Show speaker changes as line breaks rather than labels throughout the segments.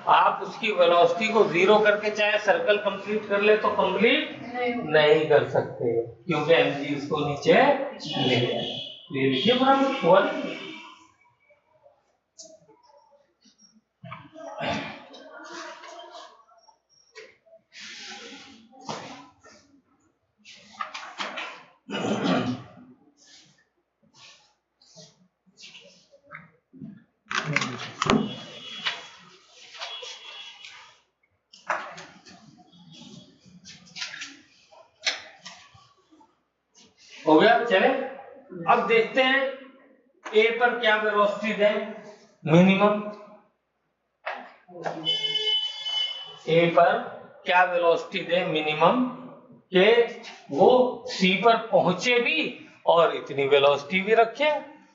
आप उसकी वेलोसिटी को जीरो करके चाहे सर्कल कंप्लीट कर ले तो कंप्लीट नहीं कर सकते, क्योंकि mg उसको नीचे ले गया। ये लिखिए बराबर 1। हो गया। चले अब देखते हैं ए पर क्या वेलोसिटी दें मिनिमम। ए पर क्या वेलोसिटी दें मिनिमम कि वो सी पर पहुंचे भी और इतनी वेलोसिटी भी रखे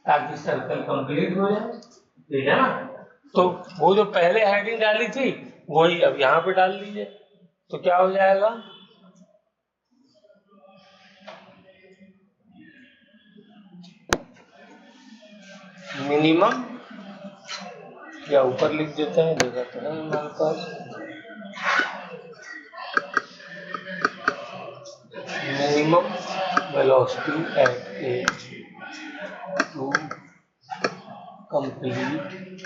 ताकि सर्कल कंप्लीट हो जाए, ठीक है ना। तो वो जो पहले हेडिंग डाली थी वही अब यहाँ पे डाल दीजिए, तो क्या हो जाएगा, मिनिमम, या ऊपर लिख देते हैं, जगह तो है हमारे पास, minimum velocity at A to complete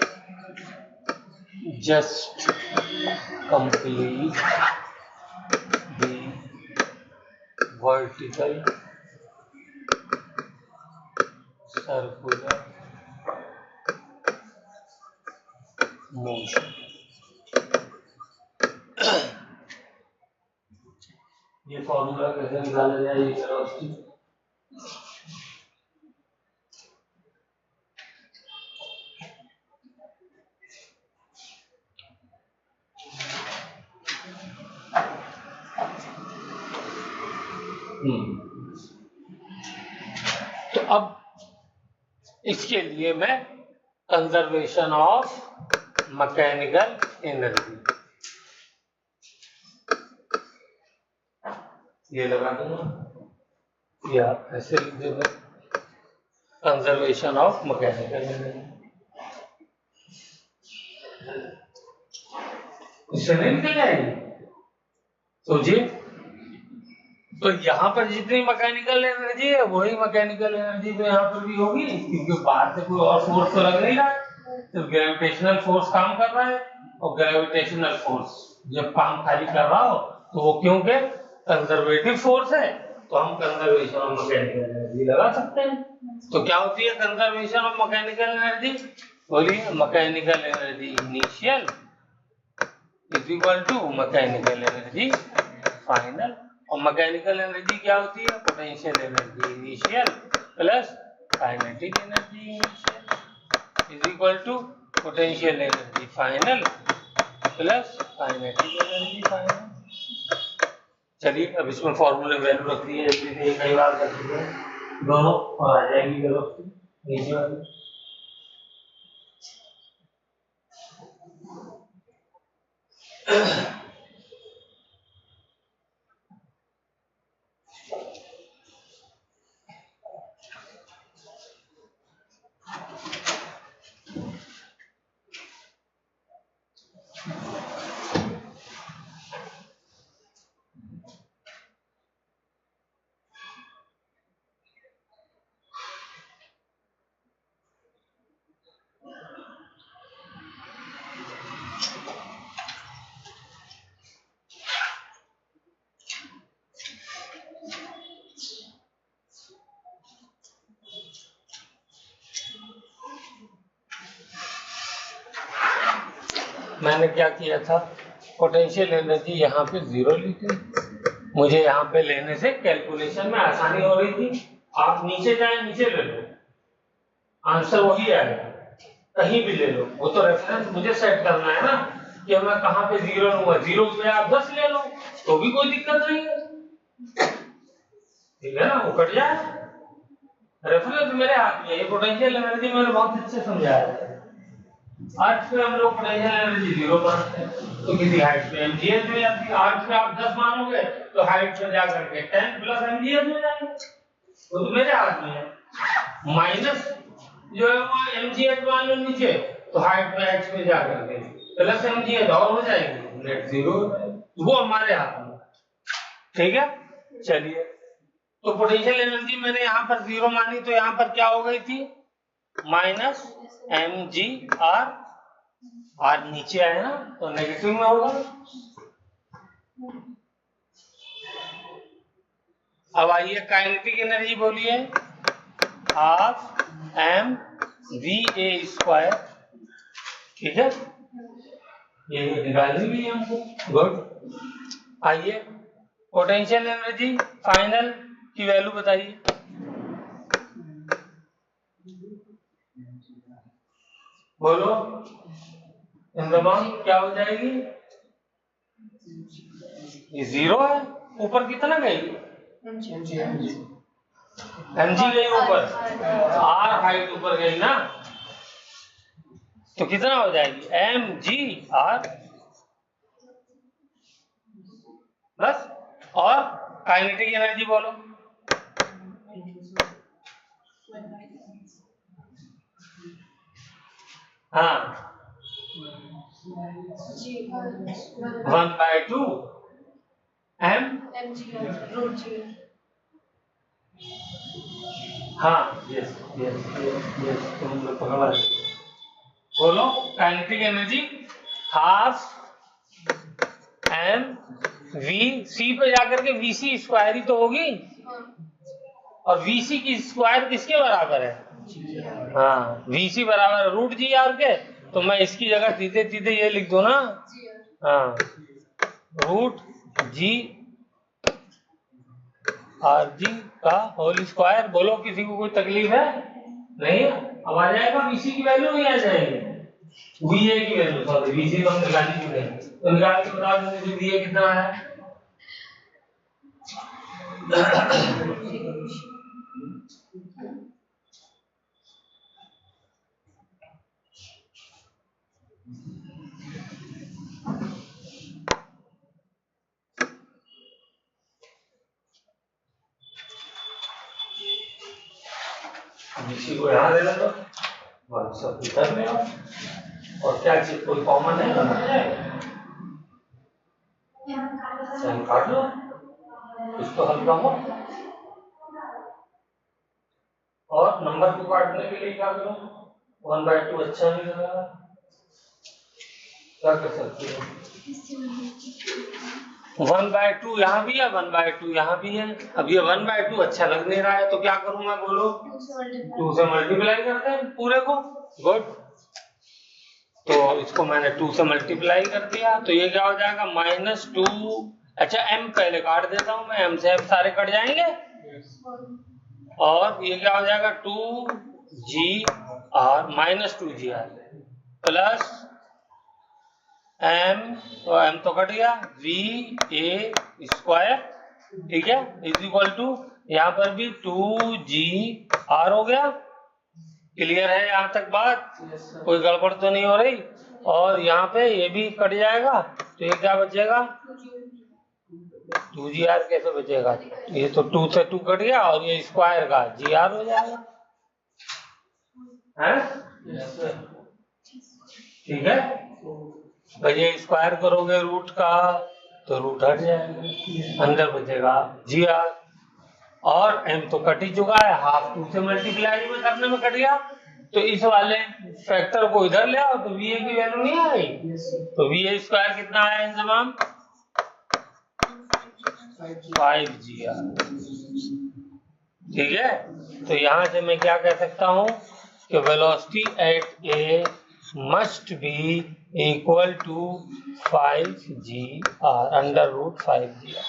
just complete the vertical circular motion। ये फॉर्मूला कैसे निकाला जाए ये वेलोसिटी, तो अब इसके लिए मैं कंजर्वेशन ऑफ मैकेनिकल एनर्जी ये लगा दूंगा या ऐसे लिख देंगे, कंजर्वेशन ऑफ मैकेनिकल एनर्जी, इससे नहीं निकल जाएगी। सोचिए, तो यहाँ पर जितनी मैकेनिकल एनर्जी है वही मैकेनिकल एनर्जी तो यहाँ पर भी होगी, क्योंकि बाहर से कोई और फोर्स तो लग नहीं रहा है, तो ग्रेविटेशनल फोर्स काम कर रहा है, और ग्रेविटेशनल फोर्स जब काम खाली कर रहा हो तो वो क्योंकि कंजर्वेटिव फोर्स है, तो हम कंजर्वेशन ऑफ मैकेनिकल एनर्जी लगा सकते हैं। तो क्या होती है कंजर्वेशन ऑफ मैकेनिकल एनर्जी, बोलिए, mechanical energy initial is equal to mechanical energy final. और मैकेनिकल एनर्जी क्या होती है, potential energy initial plus kinetic energy initial is equal to potential energy final plus kinetic energy final. चलिए अब इसमें फॉर्मूले value रख दिए, जल्दी से कई बार कर दीजिए दोनों और आ जाएगी वेलोसिटी नीचे वाली। मैंने क्या किया था, पोटेंशियल एनर्जी यहाँ पे जीरो ली थी, मुझे यहाँ पे लेने से कैलकुलेशन में आसानी हो रही थी। आप नीचे जाए नीचे ले लो, आंसर वही आएगा, कहीं भी ले लो, वो तो रेफरेंस मुझे सेट करना है ना कि मैं कहाँ पे जीरो लूंगा। जीरो पे आप 10 ले लो तो भी कोई दिक्कत नहीं है, ठीक है ना, वो कट जाए। रेफरेंस मेरे हाथ में, ये पोटेंशियल एनर्जी मैंने बहुत अच्छे समझाया है। अर्थ पे हम लोग पोटेंशियल एनर्जी जीरो मानते हैं, तो किसी हाइट पे mgh हो जाती है। अर्थ पे आप 10 मानोगे तो हाइट पे जा करके 10 प्लस mgh हो जाएगा, वो तो मेरे हाथ में है। माइनस जो है वो mgh मान लो नीचे, तो हाइट पे h पे जा करके प्लस एम जी और हो जाएगी, नेट जीरो, वो हमारे हाथ में। ठीक है, चलिए, तो पोटेंशियल एनर्जी मैंने यहाँ पर जीरो मानी, तो यहाँ पर क्या हो गई थी, minus m g r, r नीचे आए ना तो नेगेटिव में होगा। अब आइए काइनेटिक एनर्जी बोलिए, half m v a square. ठीक है, ये निकालनी भी है हमको, गुड। आइए पोटेंशियल एनर्जी फाइनल की वैल्यू बताइए। बोलो, इंद्रमान क्या हो जाएगी, ये जीरो है, ऊपर कितना गई, एम जी गई ऊपर, आर हाइट ऊपर गई ना, तो कितना हो जाएगी, एम जी आर बस। और काइनेटिक एनर्जी बोलो, हाँ, 1/2 एम, हाँ, यस यस यस, तुम लोग पकड़ा। बोलो kinetic energy half m v, C पे जाकर के वी सी स्क्वायर ही तो होगी, और वी सी की स्क्वायर किसके बराबर है, हाँ, वी सी बराबर रूट जी आर के, तो मैं इसकी जगह सीधे सीधे ये लिख दो ना, हाँ, रूट जी आर जी का होल स्क्वायर। बोलो किसी को कोई तकलीफ है, नहीं, अब आ जाएगा वीसी की वैल्यू, नहीं आ जाएगी, वीए की वैल्यू, सॉरी वीसी तो हम निकाल ही चुके हैं, तो निकाल के बता देंगे वीए कितना है। वीसी को यहाँ ले लो, सब कर ले, और क्या चीज कोई कॉमन है, चल काट लो, इसको हल करो, और नंबर को काटने के लिए क्या करो, 1/2 अच्छा नहीं लग रहा, क्या कर सकते हो, 1/2 यहाँ भी है, 1/2 यहाँ भी है, अब ये 1/2 अच्छा लग नहीं रहा है, तो क्या करूं मैं, बोलो 2 से मल्टीप्लाई करते हैं पूरे को, गुड, तो इसको मैंने 2 से मल्टीप्लाई कर दिया, तो ये क्या हो जाएगा, -2, अच्छा एम पहले काट देता हूं मैं, एम से एम सारे कट जाएंगे, और ये क्या हो जाएगा, 2 GR -2 GR प्लस एम, तो एम तो कट गया, VA स्क्वायर, ठीक है, इज इक्वल टू, यहाँ पर भी 2GR हो गया। क्लियर है यहाँ तक बात, कोई गड़बड़ तो नहीं हो रही, और यहाँ पे ये भी कट जाएगा, तो ये क्या बचेगा, 2GR कैसे बचेगा, ये तो 2 से 2 कट गया, और ये स्क्वायर का GR हो जाएगा, है, ठीक है, भाई ये स्क्वायर करोगे रूट का, तो रूट हट जाएगा, अंदर बचेगा GR, और m तो कट ही चुका है, हाफ 2 से मल्टीप्लाई में करने में कट गया, तो इस वाले फैक्टर को इधर ले आओ, तो VA की वैल्यू नहीं आ रही, तो VA स्क्वायर कितना है इंतजाम, 5GR, ठीक है, तो यहां से मैं क्या कह सकता हूं कि velocity at A must be equal to 5GR, √5GR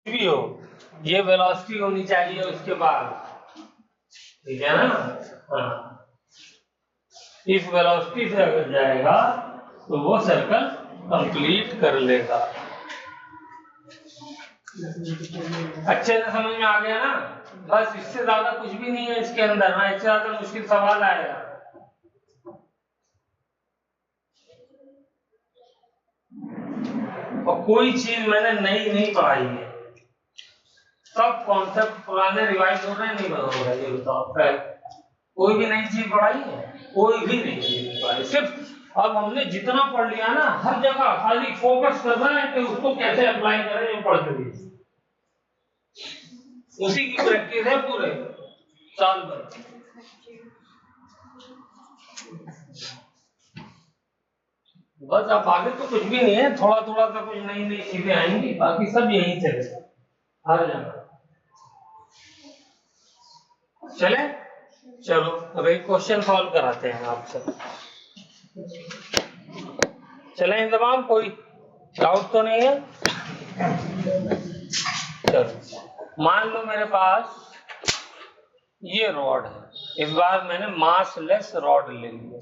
भी हो, ये वेलोसिटी होनी चाहिए उसके बाद, ठीक है ना, हाँ, इस वेलोसिटी से अगर जाएगा तो वो सर्कल कंप्लीट कर लेगा। अच्छे से समझ में आ गया ना, बस इससे ज्यादा कुछ भी नहीं है इसके अंदर ना, इससे ज्यादा मुश्किल सवाल आएगा। और कोई चीज मैंने नई नहीं पढ़ाई है, सब कॉन्सेप्ट पुराने रिवाइज हो रहे हैं, नहीं बदल रहे, ये बताओ। कोई भी नई चीज पढ़ाई है? कोई भी नहीं चीज पढ़ाई। सिर्फ अब हमने जितना पढ़ लिया ना, हर जगह खाली फोकस करना है कि उसको कैसे अप्लाई करें जो पढ़ के लिए, उसी की प्रैक्टिस है पूरे साल भर। बस अब आगे तो कुछ भी नहीं है, थोड़ा थोड़ा सा कुछ नई नई चीजें आएंगी, बाकी सब यही चलेगा हर जगह। चले, चलो अब एक क्वेश्चन सॉल्व कराते हैं आपसे। चले इंतजाम, कोई डाउट तो नहीं है? चलो मान लो मेरे पास ये रॉड है, इस बार मैंने मास लेस रॉड ले लिया।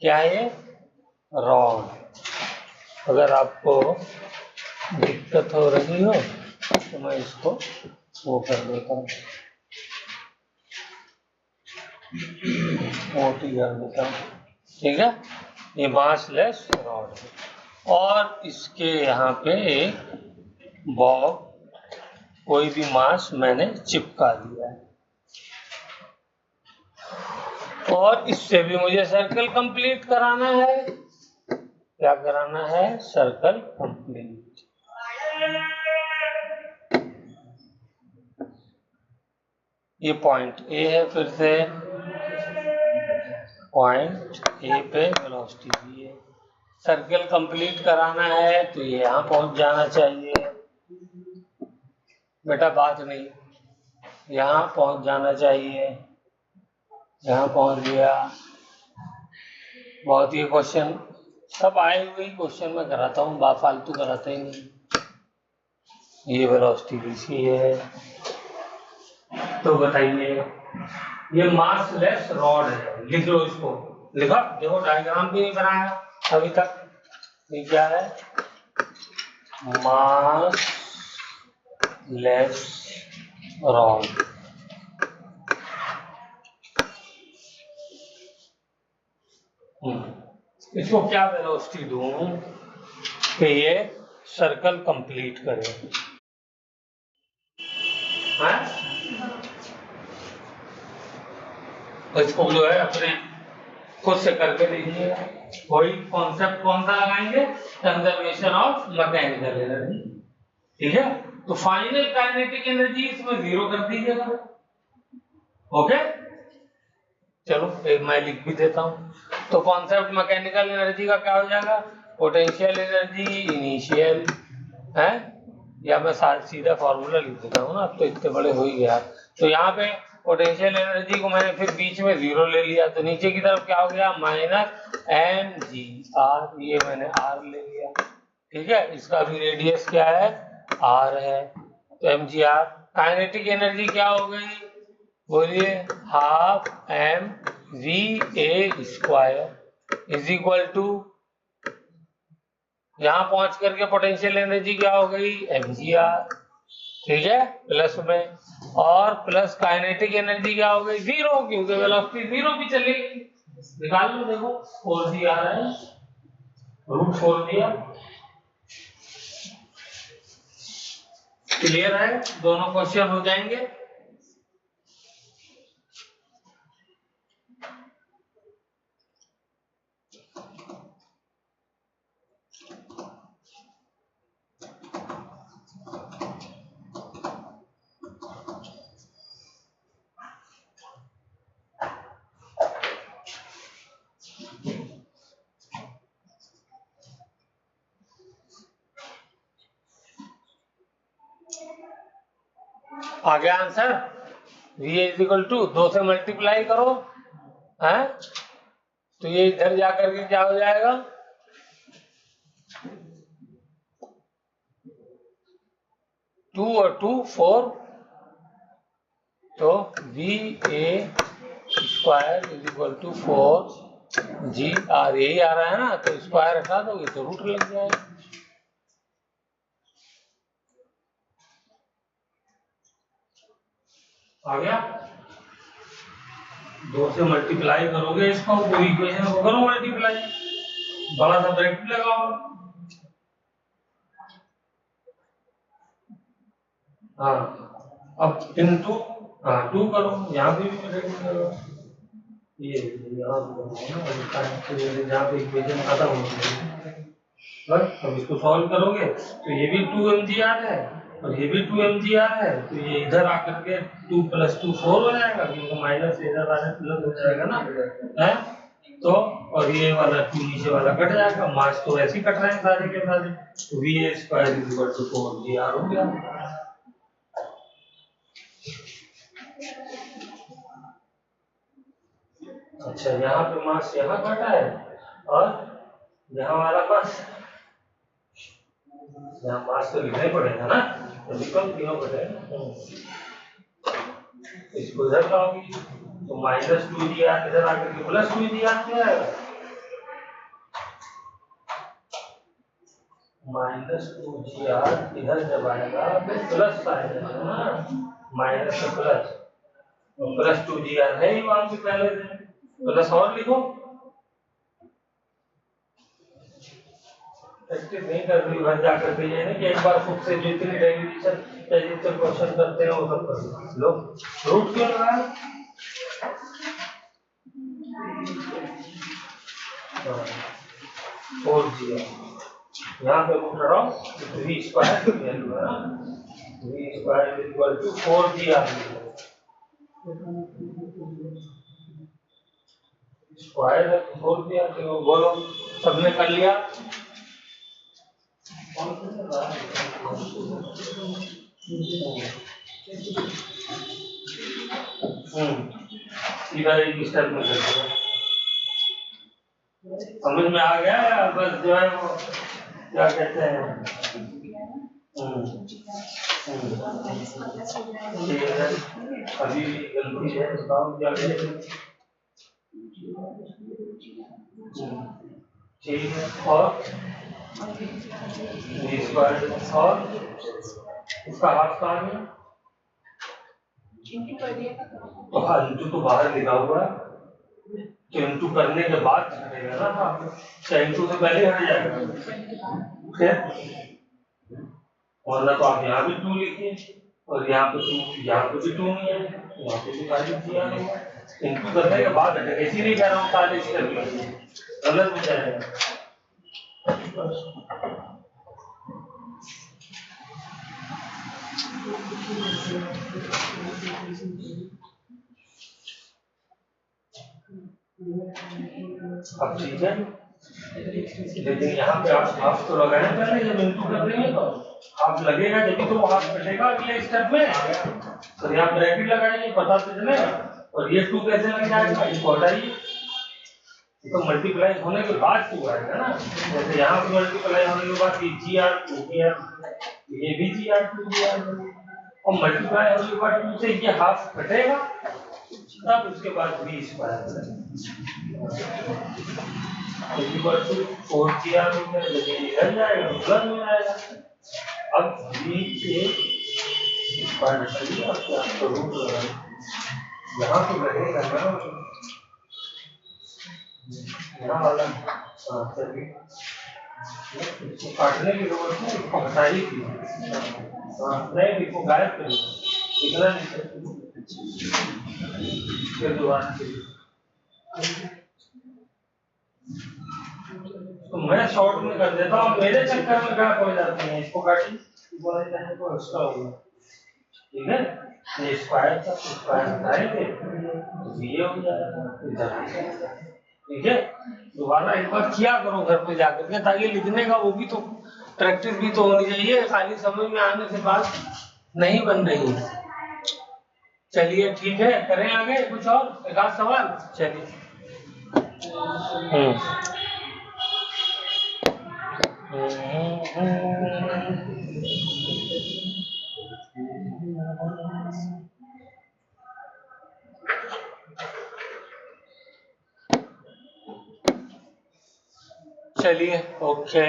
क्या है ये? रॉड। अगर आपको दिक्कत हो रही हो तो मैं इसको वो कर देता हूँ, मोटी कर देता हूँ, ठीक है। ये मास लेस रॉड है और इसके यहाँ पे एक बॉब, कोई भी मास मैंने चिपका दिया है और इससे भी मुझे सर्कल कंप्लीट कराना है। क्या कराना है? Circle complete. ये पॉइंट ए है, फिर से पॉइंट ए पे वेलोसिटी भी है। सर्कल कंप्लीट कराना है तो ये यहाँ पहुंच जाना चाहिए। बेटा बात नहीं, यहाँ पहुंच जाना चाहिए, यहाँ पहुंच गया। बहुत ही क्वेश्चन सब आए हुए क्वेश्चन में कराता हूँ, फालतू कराता ही नहीं। ये वेलोसिटी भी है, तो बताइए ये मास लेस रॉड है, लिख लो इसको। लिखा? देखो डायग्राम भी नहीं बनाया अभी तक। ये क्या है? मास लेस रॉड। इसको क्या वेलोसिटी दूं कि ये सर्कल कंप्लीट करे? इसको जो है अपने खुद से करके देखिएगा। वही कॉन्सेप्ट कौन सा लगाएंगे? कंजर्वेशन ऑफ मैकेनिकल एनर्जी, ठीक है। तो फाइनल काइनेटिक एनर्जी इसमें 0 कर दीजिएगा। ओके, चलो एक मैं लिख भी देता हूँ। तो कॉन्सेप्ट मैकेनिकल एनर्जी का क्या हो जाएगा? पोटेंशियल एनर्जी इनिशियल है, या मैं सीधा फॉर्मूला लिख देता हूँ ना, अब तो इतने बड़े हो ही गया। तो यहाँ पे पोटेंशियल एनर्जी को मैंने फिर बीच में 0 ले लिया, तो नीचे की तरफ क्या हो गया? माइनस mgr, ये मैंने r ले लिया, ठीक है। इसका भी रेडियस क्या है? r है, तो mgr। काइनेटिक एनर्जी क्या हो गई? बोलिए, half mv² is equal to, यहां पहुंच करके पोटेंशियल एनर्जी क्या हो गई? mgr, ठीक है, प्लस में, और प्लस काइनेटिक एनर्जी क्या हो गई? 0, क्योंकि वेलोसिटी 0 भी चलेगी। निकाल लो, देखो 4g आ रहा है, √4 दिया। क्लियर है? दोनों क्वेश्चन हो जाएंगे। आ गया answer? v is equal to 2 से मल्टीप्लाई करो, है तो ये इधर जाकर के क्या हो जाएगा? 2 और 2 4, तो va² is equal to 4gr, यही आ रहा है ना, तो स्क्वायर हटा दोगे तो रूट लग जाएगा। आ गया? 2 से मल्टीप्लाई करोगे इसको, पूरी इक्वेशन को करो मल्टीप्लाई, बड़ा सा ब्रैकेट लगाओ। हाँ, अब इनटू 2 करो, यहाँ भी ब्रैकेट लगाओ। ये यहाँ जहाँ पे इक्वेशन खत्म होती है बस। अब इसको सॉल्व करोगे तो ये भी 2 mgr है और ये भी 2mgr है, तो ये इधर आकर के 2 + 2 4 हो जाएगा, क्योंकि माइनस इधर आने प्लस हो जाएगा ना है। तो और ये वाला 2 नीचे वाला कट जाएगा, मास तो ऐसे ही कट रहे हैं सारे के सारे, तो va² = 4gr हो गया। अच्छा, यहाँ पे मास यहाँ कटा है और यहाँ वाला मास, यहाँ मास तो लिखना ही पड़ेगा ना, तो विकल्प तीनों पड़ेगा। इसको इधर लाओगी तो -2gr इधर आकर के +2gr हो जाएगा, -2gr इधर जब आएगा तो प्लस आएगा ना, माइनस से प्लस, तो +2gr है ही वहां से पहले से, प्लस और लिखो। प्रैक्टिस नहीं कर रही घर जाकर के, ये नहीं कि एक बार खुद से जितनी डेरिवेशन या जितने क्वेश्चन करते हैं वो सब कर लो। रूट क्यों लगाया? 4gr यहाँ पे रूट लगाओ, v² वैल्यू है ना, v² = 4gr स्क्वायर है, 4gr। तो बोलो सबने कर लिया? इधर एक स्टेप में कर दिया, समझ में आ गया या बस जो है वो क्या कहते हैं अभी गलती है, बताओ क्या कहते हैं। ठीक है, और v² और इसका हाफ कहाँ है? तो हाँ, इंटू तो बाहर लिखा हुआ है, तो इंटू करने के बाद हटेगा ना, हाँ इंटू से पहले हट जाएगा फिर, वरना तो आप यहाँ भी 2 लिखिए और यहाँ पे 2, यहाँ पे भी 2 नहीं है, यहाँ पे भी खाली दिया है, इंटू करने के बाद हटेगा, इसीलिए कह रहा हूँ खाली स्टेप गलत हो जाएगा। अब ठीक है, लेकिन यहाँ पे आप हाफ तो लगाए पहले, जब इंटू कर देंगे तो हाफ लगेगा, जब तो हाफ कटेगा अगले स्टेप में, तो यहाँ ब्रैकेट लगाएंगे पता तो चलेगा। और ये 2 कैसे लग जाएगा, इसको हटाइए, तो मल्टीप्लाई होने के बाद 2 आएगा ना, जैसे यहाँ पे मल्टीप्लाई होने के बाद ये gr 2gr, ये भी gr 2gr, और मल्टीप्लाई होने के बाद 2 से ये हाफ कटेगा, तब उसके बाद v² = 4gr हो गया, लेकिन इधर जाएगा तो प्लस हो जाएगा। अब v के स्क्वायर निकालिए, अब क्या तो रूट लगाएं, यहाँ तो लगेगा ना यहाँ वाला, हाँ चलिए इसको काटने की जरूरत नहीं, इसको हटाइए, हाँ नहीं इसको गायब करिए, इतना नहीं फिर दोबारा तो मैं शॉर्ट में कर देता हूँ, मेरे चक्कर में क्या हो जाती है, इसको काटिए, तो एक्स्ट्रा होगा, ठीक है। ये स्क्वायर था, स्क्वायर हटाएंगे तो ये हो जाएगा, ठीक है। दोबारा एक बार किया करो घर पे जाकर के, ताकि लिखने का वो भी तो प्रैक्टिस भी तो होनी चाहिए, खाली समझ में आने से बात नहीं बन रही है। चलिए ठीक है, करें आगे कुछ और एक आध सवाल, चलिए। चलिए ओके,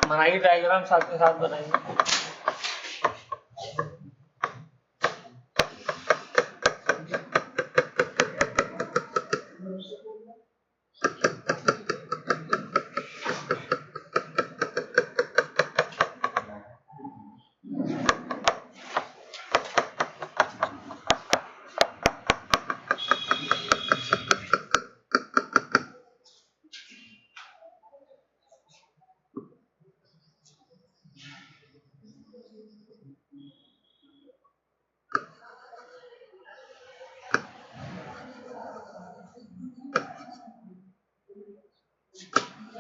बनाइए डायग्राम साथ के साथ बनाइए।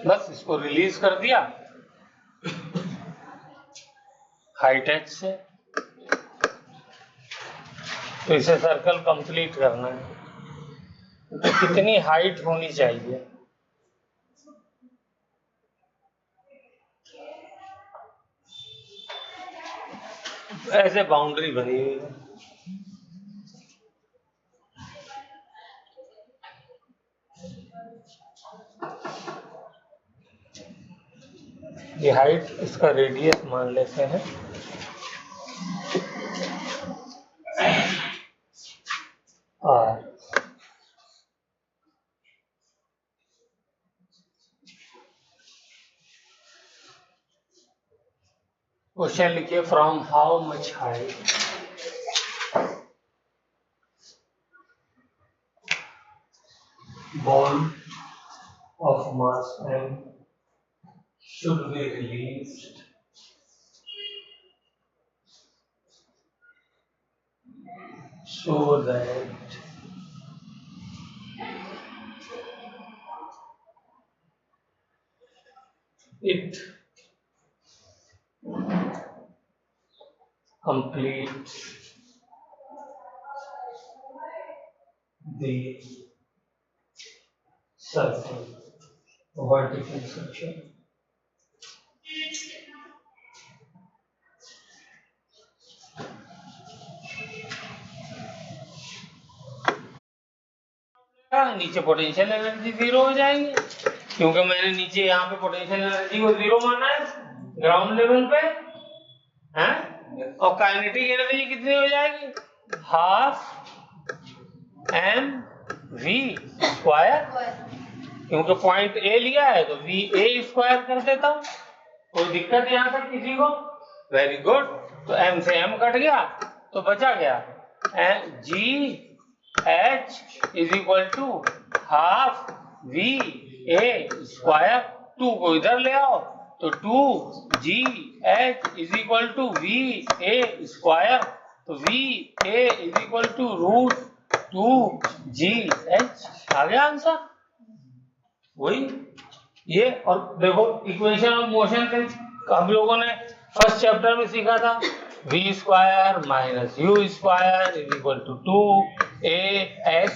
बस इसको रिलीज कर दिया हाइट एच से। तो इसे सर्कल कंप्लीट करना है तो कितनी हाइट होनी चाहिए? ऐसे बाउंड्री बनी हुई है, ये हाइट, इसका रेडियस मान लेते हैं आर। क्वेश्चन लिखिए from how much height ball of mass m should be released so that it completes the circle, vertical section. नीचे पोटेंशियल एनर्जी जीरो हो जाएंगे क्योंकि मैंने नीचे यहाँ पे पोटेंशियल एनर्जी को जीरो माना है ग्राउंड लेवल पे, हैं? और काइनेटिक एनर्जी कितनी हो जाएगी? हाफ एम वी स्क्वायर, क्योंकि पॉइंट ए लिया है तो वी ए स्क्वायर कर देता हूं। कोई दिक्कत यहाँ तक किसी को? Very good. तो एम से एम कट गया तो बचा गया g h is equal to half v a square. Two को इधर ले आओ तो two g h is equal to v a square. तो v a is equal to root two g h. आ गया आंसर वही ये। और देखो इक्वेशन ऑफ मोशन से हम लोगों ने फर्स्ट चैप्टर में सीखा था v square minus u square is equal to two a h.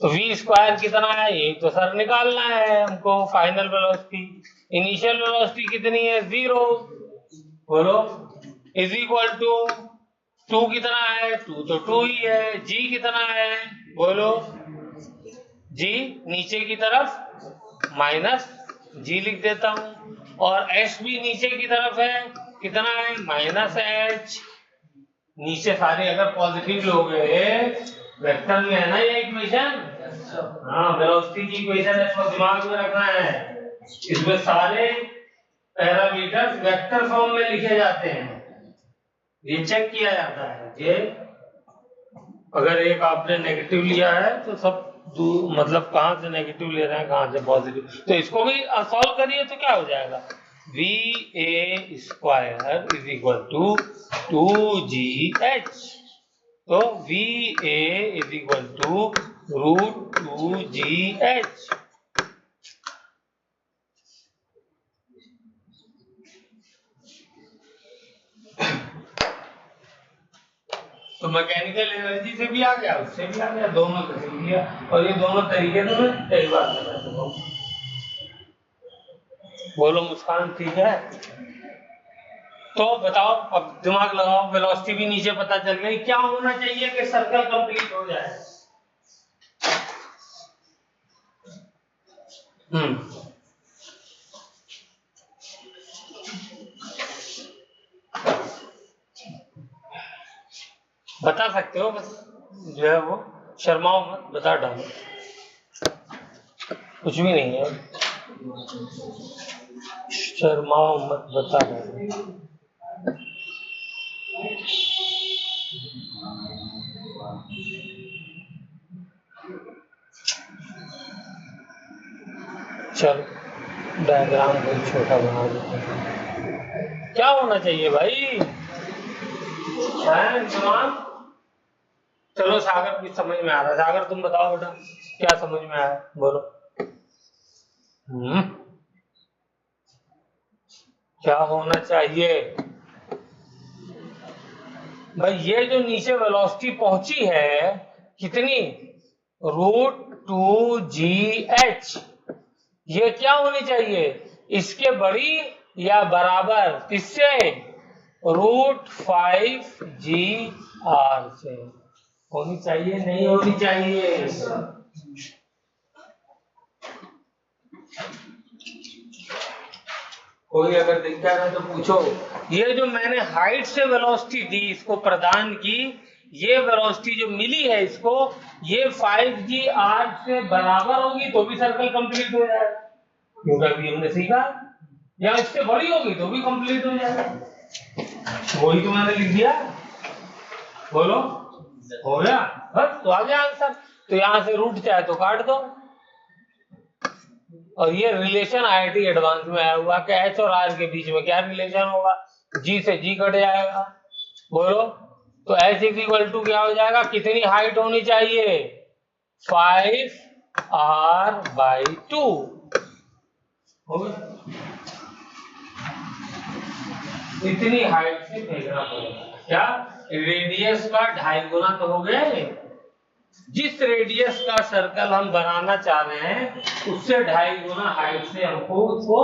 तो वी स्क्वायर कितना है ये तो सर निकालना है हमको। फाइनल वेलोसिटी, इनिशियल वेलोसिटी कितनी है? जीरो। बोलो इज इक्वल टू टू कितना है? टू तो टू ही है। जी कितना है? बोलो जी नीचे की तरफ माइनस जी लिख देता हूं और एच भी नीचे की तरफ है, कितना है? Minus H. नीचे सारे अगर पॉजिटिव लोग वेक्टर में है ना ये इक्वेशन। हाँ वेलोसिटी की इक्वेशन है, इसको दिमाग में रखना है। इसमें सारे पैरामीटर्स वेक्टर फॉर्म में लिखे जाते हैं, ये चेक किया जाता है। ये अगर एक आपने नेगेटिव लिया है तो सब मतलब कहां से नेगेटिव ले रहे हैं कहां से पॉजिटिव, तो इसको भी सॉल्व करिए तो क्या हो जाएगा? V a square is equal to two g h. तो v a is equal to root two g h. तो मैकेनिकल एनर्जी से भी आ गया, उससे भी आ गया, दोनों से सीख लिया। और ये दोनों तरीके से मैं कई बार बता चुका हूं। बोलो मुस्कान ठीक है? तो बताओ, अब दिमाग लगाओ। वेलोसिटी भी नीचे पता चल गई, क्या होना चाहिए कि सर्कल कंप्लीट हो जाए? बता सकते हो, बस जो है वो शर्माओ मत, बता डालो, कुछ भी नहीं है, शर्माओ मत, बता डालो। चलो डायग्राम बहुत छोटा बना देते हैं। क्या होना चाहिए भाई? चलो सागर कुछ समझ में आ रहा है। सागर तुम बताओ बेटा, क्या समझ में आया? बोलो। क्या होना चाहिए भाई? ये जो नीचे वेलोसिटी पहुंची है कितनी, √2gh, ये क्या होनी चाहिए, इसके बड़ी या बराबर, किससे, √5gr से होनी चाहिए, नहीं होनी चाहिए? कोई अगर दिक्कत है तो पूछो। ये जो मैंने हाइट से वेलोसिटी दी, इसको प्रदान की, ये वेलोसिटी जो मिली है इसको, ये 5gr से बराबर होगी तो भी सर्कल कंप्लीट हो जाएगा, क्योंकि अभी हमने सीखा, या इससे बड़ी होगी तो भी कंप्लीट हो जाएगा। वही तो मैंने लिख दिया, बोलो हो गया बस, तो आ गया आंसर। तो यहां से रूट चाहे तो काट दो। और ये रिलेशन आईआईटी एडवांस में आया हुआ कि एच और आर के बीच में क्या रिलेशन होगा, जी से जी कट जाएगा, बोलो। तो एच इज इक्वल टू क्या हो जाएगा, कितनी हाइट होनी चाहिए, 5r/2 हो गया। इतनी हाइट से फेंकना पड़ेगा, क्या रेडियस का 2.5 गुना तो हो गए। जिस रेडियस का सर्कल हम बनाना चाह रहे हैं उससे 2.5 गुना हाइट से हमको उसको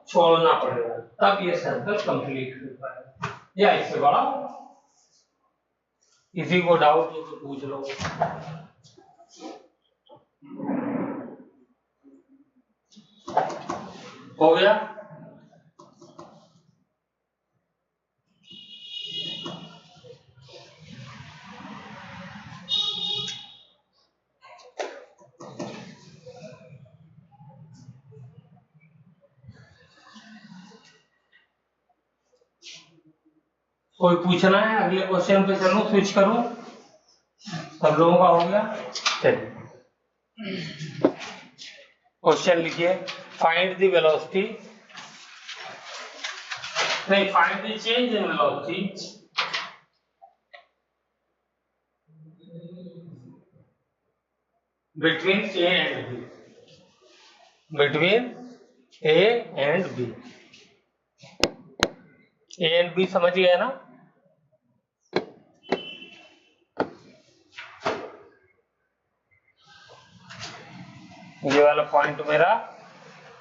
छोड़ना पड़ेगा, तब ये सर्कल कंप्लीट हो पाएगा, या इससे बड़ा। किसी को डाउट हो तो पूछ लो। हो गया? कोई पूछना है? अगले क्वेश्चन पे चलूं, स्विच करूं? सब लोगों का हो गया? चलिए क्वेश्चन लिखिए, फाइंड द वेलोसिटी, नहीं, find the change in velocity between A and B, between A and B, A and B समझ गए ना? ये वाला पॉइंट मेरा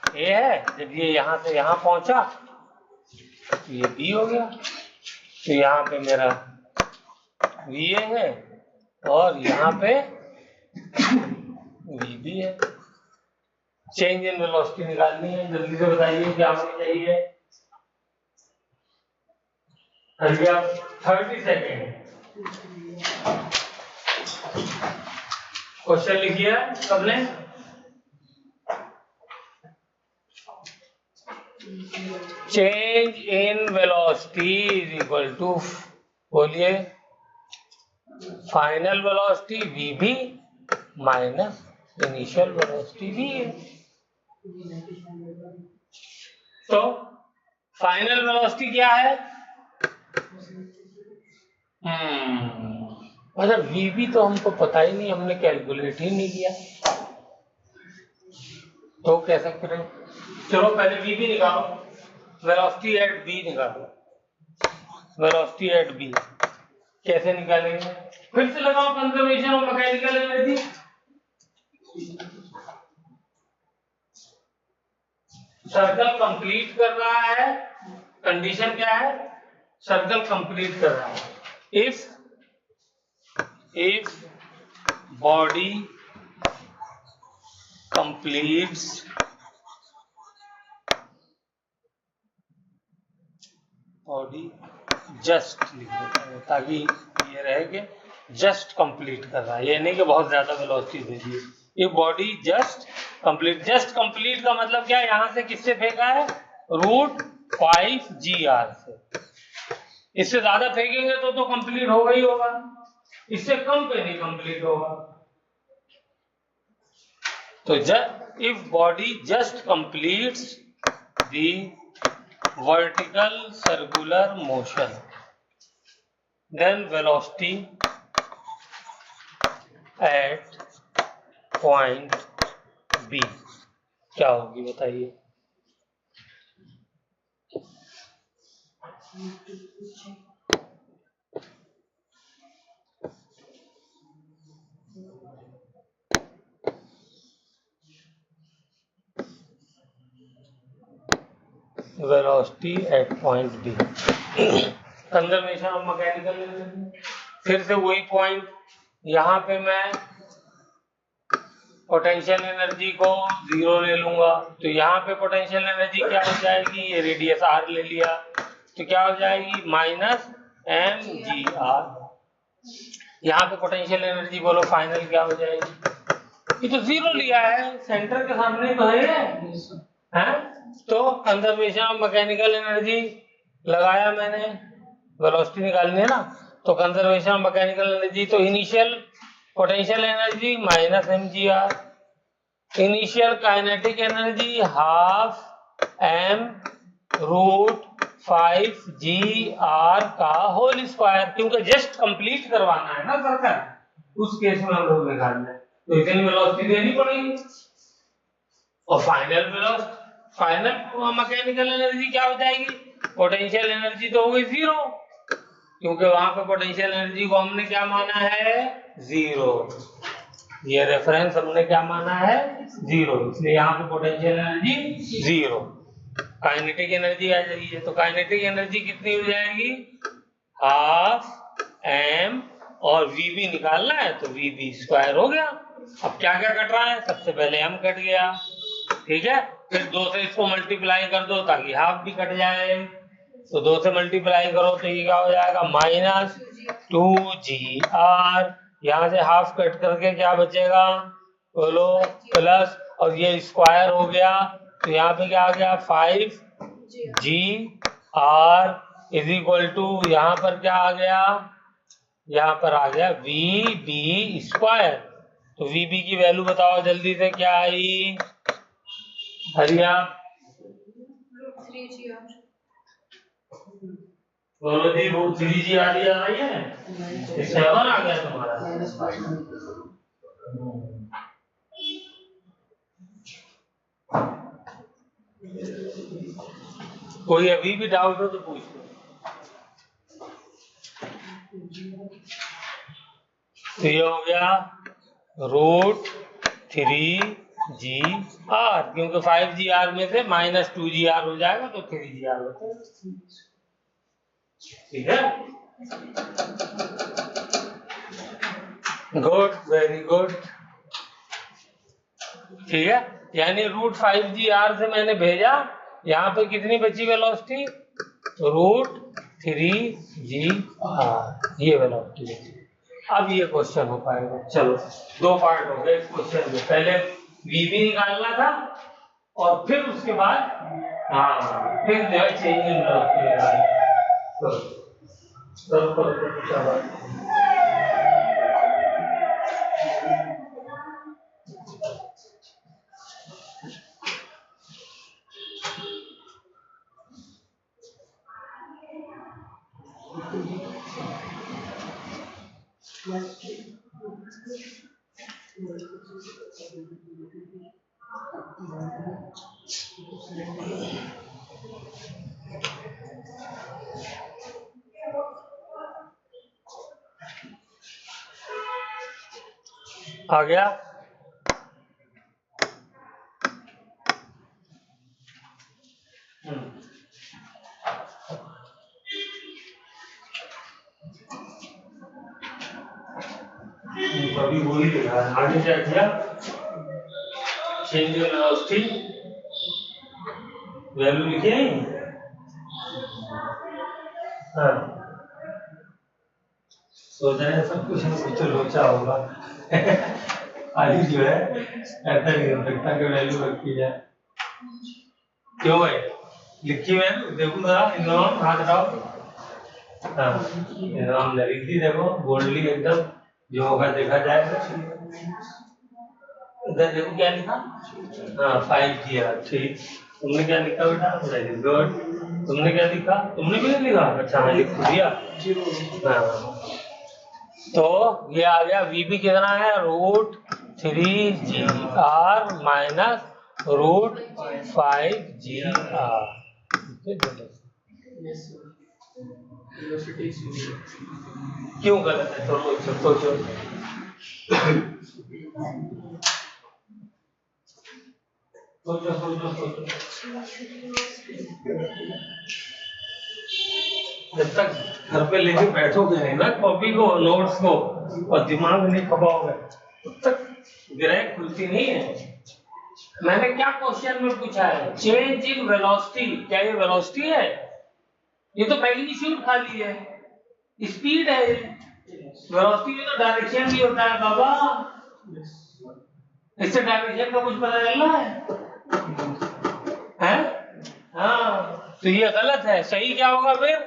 A है, जब ये यहां से यहां पहुंचा तो ये B हो गया, तो यहाँ पे मेरा VA है और यहाँ पे VB है। चेंज इन वेलोसिटी निकालनी है, जल्दी से बताइए क्या होनी चाहिए। 30 सेकेंड। क्वेश्चन लिखिए सबने। Change in velocity is equal to, बोलिए, final velocity VB minus initial velocity VA। तो फाइनल वेलोसिटी क्या है, अच्छा VB तो हमको पता ही नहीं, हमने कैलकुलेट ही नहीं किया, तो कैसे करें? चलो पहले VB निकालो, वेलोसिटी एट B निकालो, वेलोसिटी एट B कैसे निकालेंगे? फिर से लगाओ कंजर्वेशन और मैकेनिकल एनर्जी। सर्कल कंप्लीट कर रहा है, कंडीशन क्या है, सर्कल कंप्लीट कर रहा है। If body completes body just लिख देता हूं ताकि ये रहे कि जस्ट कंप्लीट कर रहा है, ये नहीं कि बहुत ज्यादा वेलोसिटी दे दी। ये बॉडी जस्ट कंप्लीट का मतलब क्या है, यहां से किससे फेंका है, √5gr से। इससे ज्यादा फेंकेंगे तो कंप्लीट होगा ही होगा, इससे कम पे नहीं कंप्लीट होगा। तो if body just completes the vertical circular motion, then velocity at point B क्या होगी बताइए? Velocity at point B, conservation of mechanical energy. फिर से वही पॉइंट, यहाँ पे मैं पोटेंशियल एनर्जी को 0 ले लूंगा, तो यहाँ पे पोटेंशियल एनर्जी क्या हो जाएगी, ये रेडियस r ले लिया तो क्या हो जाएगी -mgr। यहाँ पे पोटेंशियल एनर्जी बोलो फाइनल क्या हो जाएगी, ये तो 0 लिया है, सेंटर के सामने तो है? तो कंजर्वेशन ऑफ मैकेनिकल एनर्जी लगाया मैंने, वेलोसिटी निकालनी है ना, तो कंजर्वेशन ऑफ मैकेनिकल एनर्जी, तो initial potential energy -mgr, initial kinetic energy ½m√5gr का होल स्क्वायर, क्योंकि जस्ट कंप्लीट करवाना है ना सर्कल, उस केस में हम लोग निकालना है, तो इतनी वेलोसिटी देनी पड़ेगी। और फाइनल मैकेनिकल एनर्जी क्या हो जाएगी, पोटेंशियल एनर्जी तो हो गई 0, क्योंकि वहां पे पोटेंशियल एनर्जी को हमने क्या माना है 0, ये रेफरेंस हमने क्या माना है 0, इसलिए यहाँ पे पोटेंशियल एनर्जी 0। काइनेटिक एनर्जी आ जाएगी, तो काइनेटिक एनर्जी कितनी हो जाएगी, ½ और वीबी निकालना है तो वीबी स्क्वायर हो गया। अब क्या क्या कट रहा है, सबसे पहले m कट गया, ठीक है, फिर 2 से इसको मल्टीप्लाई कर दो ताकि हाफ भी कट जाए, तो 2 से मल्टीप्लाई करो तो ये क्या हो जाएगा -2gr, यहाँ से हाफ कट करके क्या बचेगा बोलो प्लस, और ये स्क्वायर हो गया तो यहाँ पे क्या आ गया 5gr इज इक्वल टू, यहाँ पर क्या आ गया, यहाँ पर आ गया vb स्क्वायर। तो vb की वैल्यू बताओ जल्दी से, क्या आई हरिया, बोलो जी, √3g आ रही है, 7 आ गया तुम्हारा। कोई अभी भी डाउट हो तो पूछ लो। तो ये हो गया √3gr, क्योंकि 5gr में से -2gr हो जाएगा तो 3gr होता है, ठीक है, गुड, वेरी गुड, ठीक है, यानी √5gr से मैंने भेजा, यहाँ पे कितनी बची वेलोसिटी √3gr, ये वेलोसिटी बची। अब ये क्वेश्चन हो पाएगा, चलो 2 पार्ट हो गए इस क्वेश्चन में, पहले वीबी निकालना था और फिर उसके बाद फिर जो है चेंज इन आ गया। अभी वही लिखा है, आगे क्या किया, चेंज इन वेलोसिटी वैल्यू लिखी है, सोच रहे हैं सब कुछ ना कुछ तो लोचा होगा आज जो है ऐसा नहीं हो सकता कि वैल्यू रखी जाए, क्यों भाई लिखी वैल्यू देखो जरा, इन दोनों हाथ हटाओ, हमने लिख दी, देखो बोल्डली एकदम, जो होगा देखा जाएगा। इधर देखो क्या लिखा, 5gr, ठीक, तुमने क्या लिखा बेटा, वेरी गुड, तुमने क्या लिखा, तुमने भी लिखा, अच्छा हाँ लिख दिया, तो ये आ गया वीबी कितना है √3gr -√5gr, क्यों गलत है? तो सोचो जब तक घर पे लेके बैठोगे नहीं ना कॉपी को, नोट्स को, और दिमाग नहीं खपाओगे तब तक ग्रह खुलती नहीं है। मैंने क्या क्वेश्चन में पूछा है? Change in velocity. क्या ये वेलोसिटी है? ये तो मैग्नीट्यूड खाली है, स्पीड है। वेलोसिटी में तो डायरेक्शन भी होता है बाबा, इससे डायरेक्शन का कुछ पता चल रहा है? हाँ, तो ये गलत है। सही क्या होगा फिर?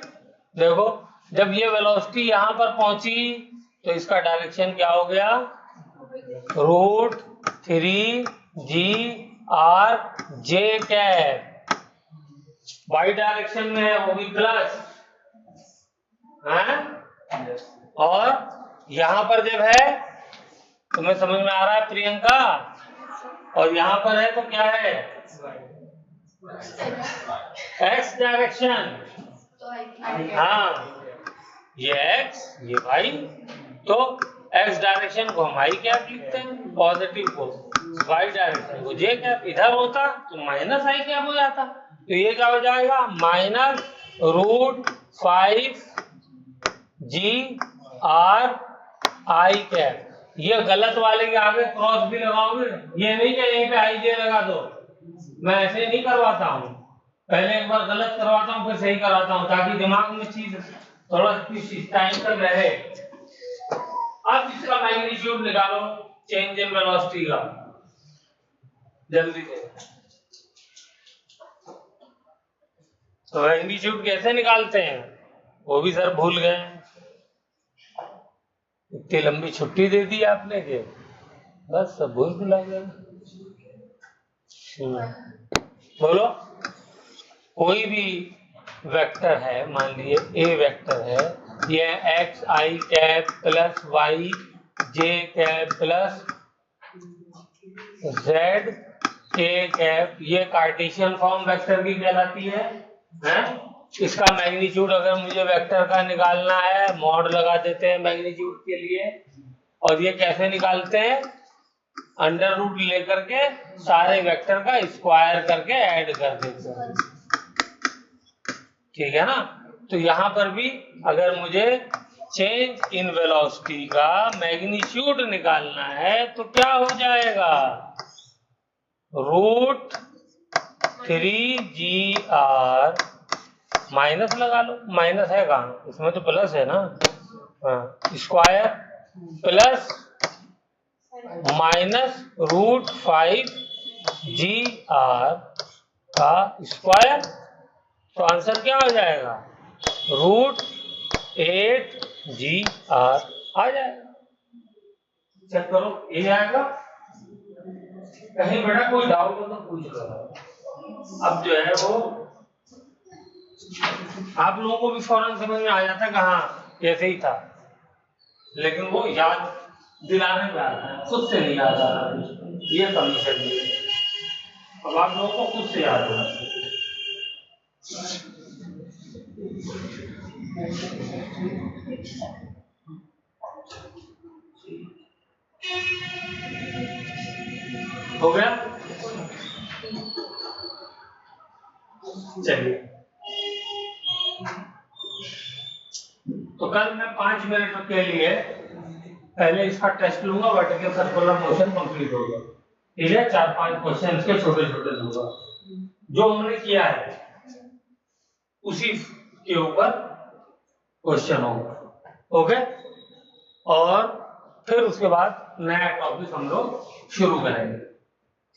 देखो, जब ये वेलोसिटी यहां पर पहुंची तो इसका डायरेक्शन क्या हो गया? √3GR(J)। वाई डायरेक्शन में है, वो भी प्लस है। और यहां पर जब है, तुम्हें समझ में आ रहा है प्रियंका? और यहां पर है तो क्या है? X direction. हाँ, ये एक्स, ये वाई। तो एक्स डायरेक्शन को हम आई कैप लिखते हैं, पॉजिटिव को। वाई डायरेक्शन को जे कैप। इधर होता तो माइनस आई कैप हो जाता। तो ये क्या हो जाएगा? -√5GR(I)कैप। ये गलत वाले के आगे क्रॉस भी लगाओगे, ये नहीं कि यहीं पे आई जे लगा दो। मैं ऐसे नहीं करवाता हूँ, पहले एक बार गलत करवाता हूँ फिर सही कराता हूँ, ताकि दिमाग में चीज थोड़ा कुछ टाइम तक रहे। अब इसका मैग्नीट्यूड निकालो, चेंज इन वेलोसिटी का, जल्दी से। तो मैग्नीट्यूड कैसे निकालते हैं वो भी सर भूल गए। इतनी लंबी छुट्टी दे दी आपने कि बस सब भूल गए। बोलो, कोई भी वेक्टर है, मान लीजिए ए वेक्टर है, ये एक्स आई कैप प्लस वाई जे कैप प्लस जेड के कैप, ये कार्टेशियन फॉर्म वेक्टर की कहलाती है? इसका मैग्नीट्यूड अगर मुझे वेक्टर का निकालना है, मॉड लगा देते हैं मैग्नीट्यूड के लिए। और ये कैसे निकालते हैं? अंडर रूट लेकर के सारे वेक्टर का स्क्वायर करके ऐड कर देते हैं, ठीक है ना? तो यहां पर भी अगर मुझे चेंज इन वेलोसिटी का मैग्नीट्यूड निकालना है तो क्या हो जाएगा? √3GR, माइनस लगा लो, माइनस है कहाँ? इसमें तो प्लस है ना। स्क्वायर प्लस -√5GR का स्क्वायर। तो आंसर क्या हो जाएगा? √8GR आ जाएगा। चेक करो, ये आएगा। कहीं बेटा कोई डाउट हो तो पूछ लो। अब जो है वो आप लोगों को भी फौरन समझ में आ जाता है, कहाँ कैसे ही था, लेकिन वो याद दिलाने में आता है, खुद से नहीं याद आ रहा। ये कमी है। अब आप लोगों को खुद से याद होना चाहिए। हो गया? चलिए, तो कल मैं 5 मिनट के लिए पहले इसका टेस्ट लूंगा, वर्टिकल सर्कुलर मोशन कंप्लीट होगा, ठीक है? 4-5 क्वेश्चन के छोटे छोटे लूंगा, जो हमने किया है उसी के ऊपर क्वेश्चन होगा, ओके? और फिर उसके बाद नया टॉपिक हम लोग शुरू करेंगे,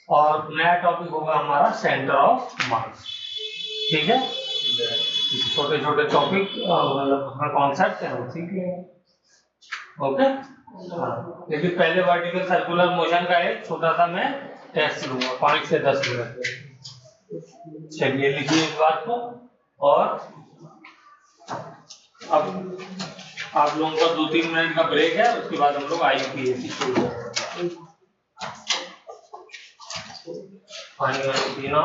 और नया टॉपिक होगा हमारा सेंटर ऑफ मास, ठीक है? छोटे छोटे टॉपिक मतलब कॉन्सेप्ट है वो सीख लेंगे, ओके? लेकिन पहले वर्टिकल सर्कुलर मोशन का एक छोटा सा मैं टेस्ट लूंगा 5 से 10 मिनट। चलिए, लिखिए इस बात को। और अब आप लोगों का 2-3 मिनट का ब्रेक है, उसके बाद हम लोग IUPAC शुरू करेंगे। पानी पीना